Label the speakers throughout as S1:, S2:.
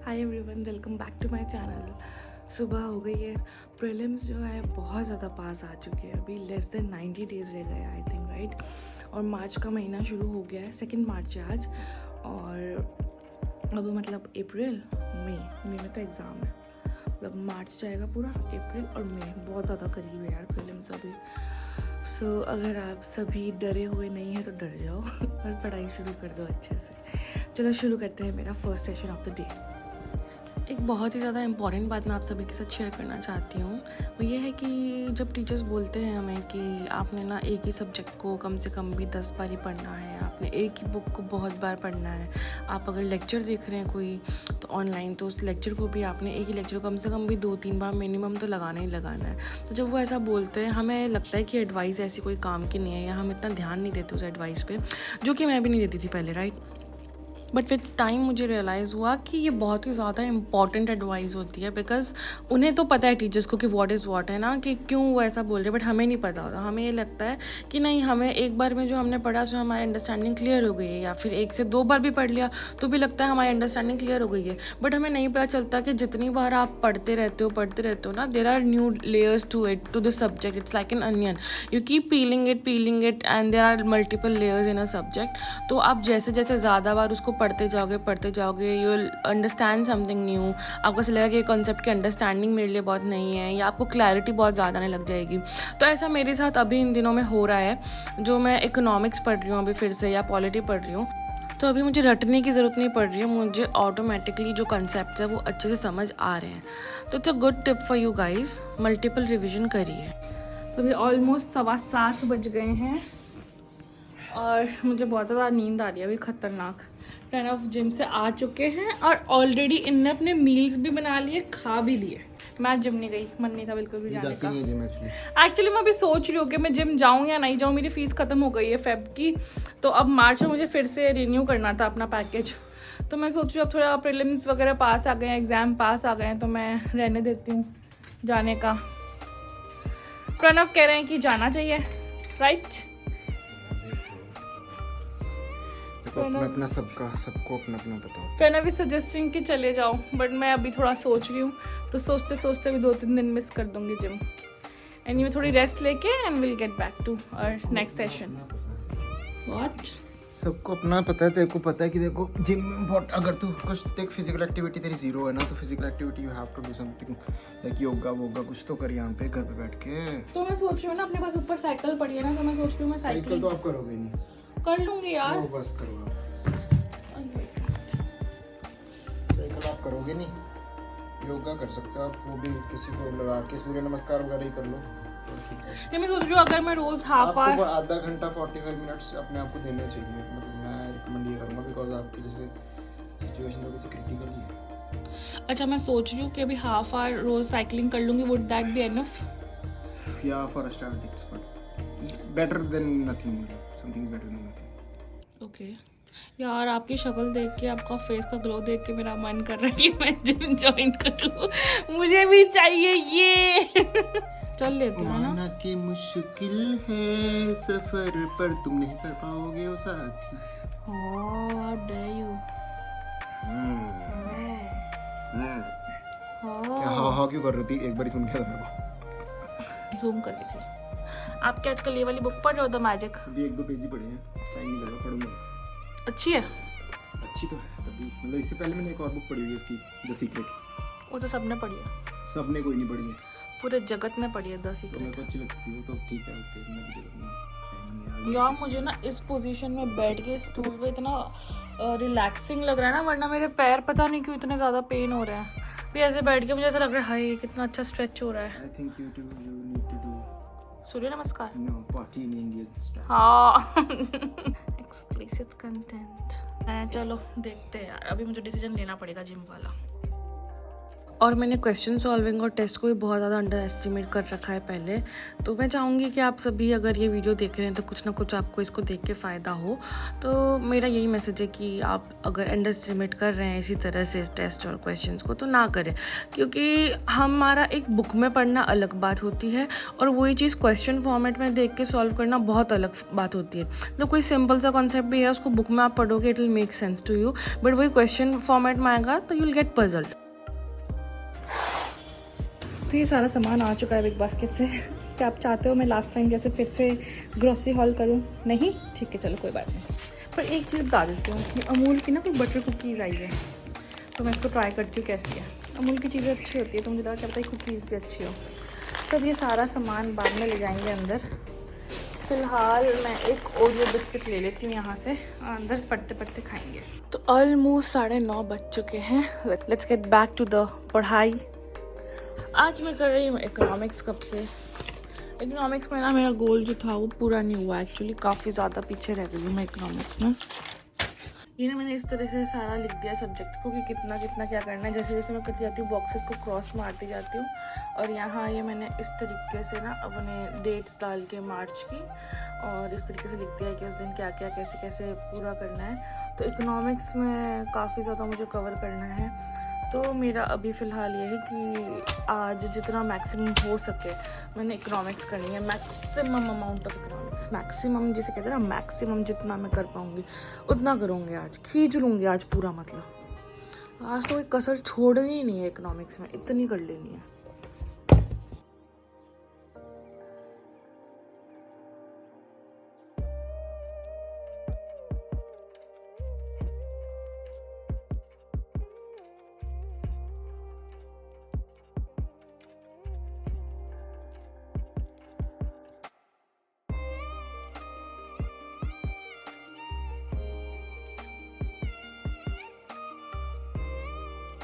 S1: Hi everyone, welcome back to my channel. सुबह हो गई है, प्रीलिम्स जो है बहुत ज़्यादा पास आ चुके हैं। अभी लेस देन 90 डेज़ रह गए आई थिंक, राइट। और मार्च का महीना शुरू हो गया है, 2 मार्च है आज। और अब मतलब अप्रैल मई में तो एग्ज़ाम है। मतलब मार्च जाएगा पूरा, अप्रैल और मई बहुत ज़्यादा करीब है यार प्रीलिम्स अभी। सो अगर आप सभी डरे हुए नहीं हैं तो डर जाओ और पढ़ाई शुरू कर दो अच्छे से। चलो शुरू करते हैं मेरा first session of the day. एक बहुत ही ज़्यादा इम्पॉर्टेंट बात मैं आप सभी के साथ शेयर करना चाहती हूँ। वो ये है कि जब टीचर्स बोलते हैं हमें कि आपने ना एक ही सब्जेक्ट को कम से कम भी 10 बार ही पढ़ना है, आपने एक ही बुक को बहुत बार पढ़ना है। आप अगर लेक्चर देख रहे हैं कोई तो ऑनलाइन, तो उस लेक्चर को भी आपने एक ही लेक्चर को कम से कम भी 2-3 बार मिनिमम तो लगाना ही लगाना है। तो जब वो ऐसा बोलते हैं हमें लगता है कि एडवाइस ऐसी कोई काम की नहीं है, या हम इतना ध्यान नहीं देते उस एडवाइस पे, जो कि मैं भी नहीं देती थी पहले, राइट। बट विद टाइम मुझे रियलाइज़ हुआ कि ये बहुत ही ज़्यादा इंपॉर्टेंट एडवाइस होती है, बिकॉज उन्हें तो पता है टीचर्स को कि व्हाट इज़ व्हाट है ना, कि क्यों वो ऐसा बोल रहे हैं, बट हमें नहीं पता होता। हमें ये लगता है कि नहीं, हमें एक बार में जो हमने पढ़ा सो हमारी अंडरस्टैंडिंग क्लियर हो गई है, या फिर 1 से 2 बार भी पढ़ लिया तो भी लगता है हमारी अंडरस्टैंडिंग क्लियर हो गई है। बट हमें नहीं पता चलता कि जितनी बार आप पढ़ते रहते हो ना, there are new layers to it, to the subject. It's like an onion, you keep peeling it and there are multiple layers in a subject. तो आप जैसे जैसे ज़्यादा बार उसको पढ़ते जाओगे you will understand something new. आपको ऐसा लगेगा कि कॉन्सेप्ट की अंडरस्टैंडिंग मेरे लिए बहुत नहीं है, या आपको क्लैरिटी बहुत ज़्यादा आने लग जाएगी। तो ऐसा मेरे साथ अभी इन दिनों में हो रहा है, जो मैं इकोनॉमिक्स पढ़ रही हूँ अभी फिर से, या पॉलिटी पढ़ रही हूँ। तो अभी मुझे रटने की ज़रूरत नहीं पड़ रही है, मुझे ऑटोमेटिकली जो कॉन्सेप्ट है वो अच्छे से समझ आ रहे हैं। तो it's a good tip for you guys, multiple revision करिए। तो अभी ऑलमोस्ट 7:15 बज गए हैं और मुझे बहुत ज़्यादा नींद आ रही है अभी, खतरनाक। फ्रेंड ऑफ जिम से आ चुके हैं और ऑलरेडी इनने अपने मील्स भी बना लिए, खा भी लिए। मैं जिम नहीं गई, मन नहीं था बिल्कुल भी जाने का। एक्चुअली मैं अभी सोच रही हूँ कि मैं जिम जाऊँ या नहीं जाऊँ। मेरी फीस खत्म हो गई है फेब की, तो अब मार्च में मुझे फिर से रिन्यू करना था अपना पैकेज। तो मैं सोच रही हूँ अब थोड़ा प्रीलिम्स वगैरह पास आ गए हैं, एग्ज़ाम पास आ गए हैं, तो मैं रहने देती हूँ जाने का। प्रणव कह रहे हैं कि जाना चाहिए, राइट।
S2: अपना सबको अपना बताओ।
S1: प्रणव इज सजेस्टिंग कि चले जाओ, बट मैं अभी थोड़ा सोच रही हूँ, तो सोचते सोचते भी 2-3 दिन मिस कर दूंगी जिम। एंड मैं थोड़ी रेस्ट लेके and will get back to our next session. What?
S2: सबको अपना पता है। तेरे को पता है कि देखो जिम में बहुत, अगर तू कुछ देख फिजिकल एक्टिविटी तेरी जीरो है ना, तो physical activity you have to do something like yoga वोगा कुछ तो कर यहाँ पे घर पे बैठ के।
S1: तो मैं सोच रही हूँ ना, अपने पास ऊपर साइकिल पड़ी है ना, तो मैं सोच रही हूँ मैं
S2: साइकिल तो आप करोगे नहीं।
S1: कर लूंगी यार।
S2: वो बस करो आप, साइकिल आप करोगे नहीं। योगा कर सकते हो आप, वो भी किसी को लगा के सूर्य नमस्कार वगैरह ही कर लो।
S1: नहीं, मैं सोच रही हूँ अगर मैं रोज हाफ आवर,
S2: आधा घंटा 45 मिनट्स अपने आप को देने चाहिए। मतलब मैं रिकमेंड ये करूँगा, बिकॉज आपकी जैसे सिचुएशन थोड़ी सी क्रिटिकल ही है।
S1: अच्छा मैं सोच रही हूँ कि अभी हाफ आवर रोज साइकिलिंग कर लूंगी। Would that be enough?
S2: या for a start it's better than nothing, something is better than nothing.
S1: Okay यार, आपकी शक्ल देख के, आपका फेस का ग्लो देख के मेरा मन कर रहा है कि मैं जिम ज्वाइन करूँ। मुझे भी चाहिए ये। चल लेते हैं ना।
S2: माना कि मुश्किल है सफर पर तुम नहीं कर पाओगे वो साथी।
S1: How dare you?
S2: क्या हाँ क्यों कर रही थी? एक बार सुन के मेरे को
S1: जूम कर रही थी। आप क्या आजकल ये वाली बुक पढ़ रहे हो, द मैजिक?
S2: अभी 1-2 पेज ही पढ़े हैं, टाइम नहीं लगा, पढ़ूंगा।
S1: अच्छी है?
S2: अच्छी तो है तभी, मतलब इससे पहले मैंने एक और बुक पढ़ी हुई है इसकी, द सीक्रेट।
S1: वो तो सबने पढ़ी है,
S2: सबने कोई नहीं पढ़ी है,
S1: पूरे जगत में पढ़ी है द
S2: तो
S1: सीक्रेट।
S2: मेरे को अच्छी लगती है वो, तो ठीक है ओके। मैं भी देखूंगा
S1: यार मुझे ना इस पोजीशन में बैठ के स्टूल पे इतना रिलैक्सिंग लग रहा है ना, वरना मेरे पैर पता नहीं क्यों इतने ज़्यादा पेन हो रहे हैं। भी ऐसे बैठ के मुझे ऐसा लग रहा है हाय कितना अच्छा स्ट्रेच हो रहा है।
S2: I think you need to do
S1: surya namaskar.
S2: No party in Indian style.
S1: हाँ एक्सप्लिसिट कंटेंट। चलो देखते हैं यार, अभी मुझे डिसीजन लेना पड़ेगा जिम वाला। और मैंने क्वेश्चन सॉल्विंग और टेस्ट को भी बहुत ज़्यादा अंडर एस्टिमेट कर रखा है पहले। तो मैं चाहूँगी कि आप सभी अगर ये वीडियो देख रहे हैं तो कुछ ना कुछ आपको इसको देख के फ़ायदा हो। तो मेरा यही मैसेज है कि आप अगर अंडर एस्टिमेट कर रहे हैं इसी तरह से टेस्ट और क्वेश्चंस को तो ना करें, क्योंकि हमारा एक बुक में पढ़ना अलग बात होती है और वही चीज़ क्वेश्चन फॉर्मेट में देख के सॉल्व करना बहुत अलग बात होती है। तो कोई सिंपल सा कॉन्सेप्ट भी है, उसको बुक में आप पढ़ोगे it will make sense to you, but वही क्वेश्चन फॉर्मेट में आएगा तो यू विल गेट पजल्ड। तो ये सारा सामान आ चुका है बिग बास्केट से। क्या आप चाहते हो मैं लास्ट टाइम जैसे फिर से ग्रोसरी हॉल करूं? नहीं, ठीक है, चलो कोई बात नहीं। पर एक चीज़ बता देती हूँ, ये अमूल की ना कोई बटर कुकीज़ आई है, तो मैं इसको ट्राई करती हूँ कैसी है। अमूल की चीज़ें अच्छी होती है, तो मुझे लगा क्या पता है कुकीज़ भी अच्छी हो। तब ये सारा सामान बाद में ले जाएंगे अंदर। फ़िलहाल मैं एक ओरियो बिस्किट ले लेती हूँ यहाँ से, अंदर पढ़ते पढ़ते खाएंगे। तो ऑलमोस्ट 9:30 बज चुके हैं। Let's get back to the पढ़ाई। आज मैं कर रही हूँ इकोनॉमिक्स। कब से इकोनॉमिक्स में ना मेरा गोल जो था वो पूरा नहीं हुआ एक्चुअली, काफ़ी ज़्यादा पीछे रह गई हूँ मैं इकोनॉमिक्स में। ये ना मैंने इस तरह से सारा लिख दिया सब्जेक्ट को कि कितना कितना क्या करना है। जैसे जैसे मैं करती जाती हूँ बॉक्सेस को क्रॉस मारती जाती हूँ, और यहाँ ये मैंने इस तरीके से ना अपने डेट्स डाल के मार्च की और इस तरीके से लिख दिया है कि उस दिन क्या क्या कैसे कैसे पूरा करना है। तो इकोनॉमिक्स में काफ़ी ज़्यादा मुझे कवर करना है, तो मेरा अभी फ़िलहाल ये है कि आज जितना मैक्सिमम हो सके मैंने इकोनॉमिक्स करनी है। Maximum amount of economics, maximum जिसे कहते हैं ना, मैक्सिमम जितना मैं कर पाऊँगी उतना करूँगी। आज खींच लूँगी आज पूरा, मतलब आज तो कोई कसर छोड़नी ही नहीं है इकोनॉमिक्स में, इतनी कर लेनी है।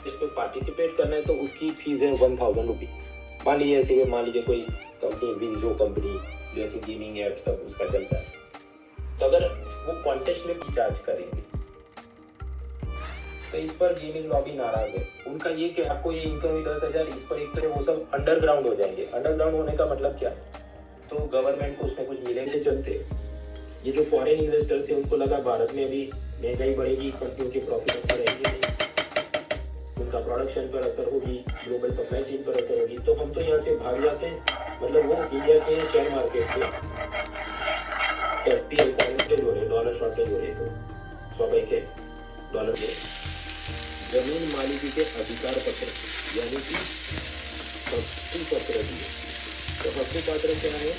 S3: इसमें पार्टिसिपेट करना है तो उसकी फीस है 1000 रुपी। मान लीजिए कोई कंपनी विंजो कंपनी जैसे गेमिंग ऐप सब उसका चलता है, तो अगर वो कॉन्टेस्ट में भी चार्ज करेंगे तो इस पर गेमिंग लॉबी नाराज है। उनका ये कि आपको ये इनकम हुई 10,000, इस पर एक तो वो सब अंडरग्राउंड हो जाएंगे। अंडरग्राउंड होने का मतलब क्या, तो गवर्नमेंट को उसमें कुछ मिलेंगे। चलते ये जो फॉरेन इन्वेस्टर थे उनको लगा भारत में अभी महंगाई बढ़ेगी, कंपनियों के प्रॉफिट अच्छे रहेंगे, उनका प्रोडक्शन पर असर होगी, ग्लोबल सप्लाई चेन पर असर होगी, तो हम तो यहाँ से भाग जाते हैं। मतलब वो इंडिया के शेयर मार्केट से कैपिटल शॉर्टेज हो रहे, डॉलर शॉर्टेज हो रहे, तो स्वाभाविक है डॉलर के जमीन मालिकी के अधिकार पत्र यानी कि हक्कु पत्र दिए। तो हक्कु पत्र क्या है,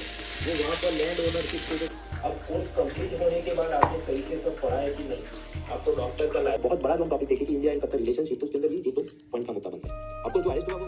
S3: वो वहाँ पर लैंड ओनरशिप को। अब कोर्स कंप्लीट होने के बाद आपने सही से सब पढ़ा है कि नहीं, आप तो डॉक्टर का लाइफ बहुत बड़ा टॉपिक देखे कि इंडिया एंड कतर रिलेशनशिप, तो उसके अंदर ये 2 पॉइंट का मुद्दा बनता है। आपको जो अरेस्ट हुआ वो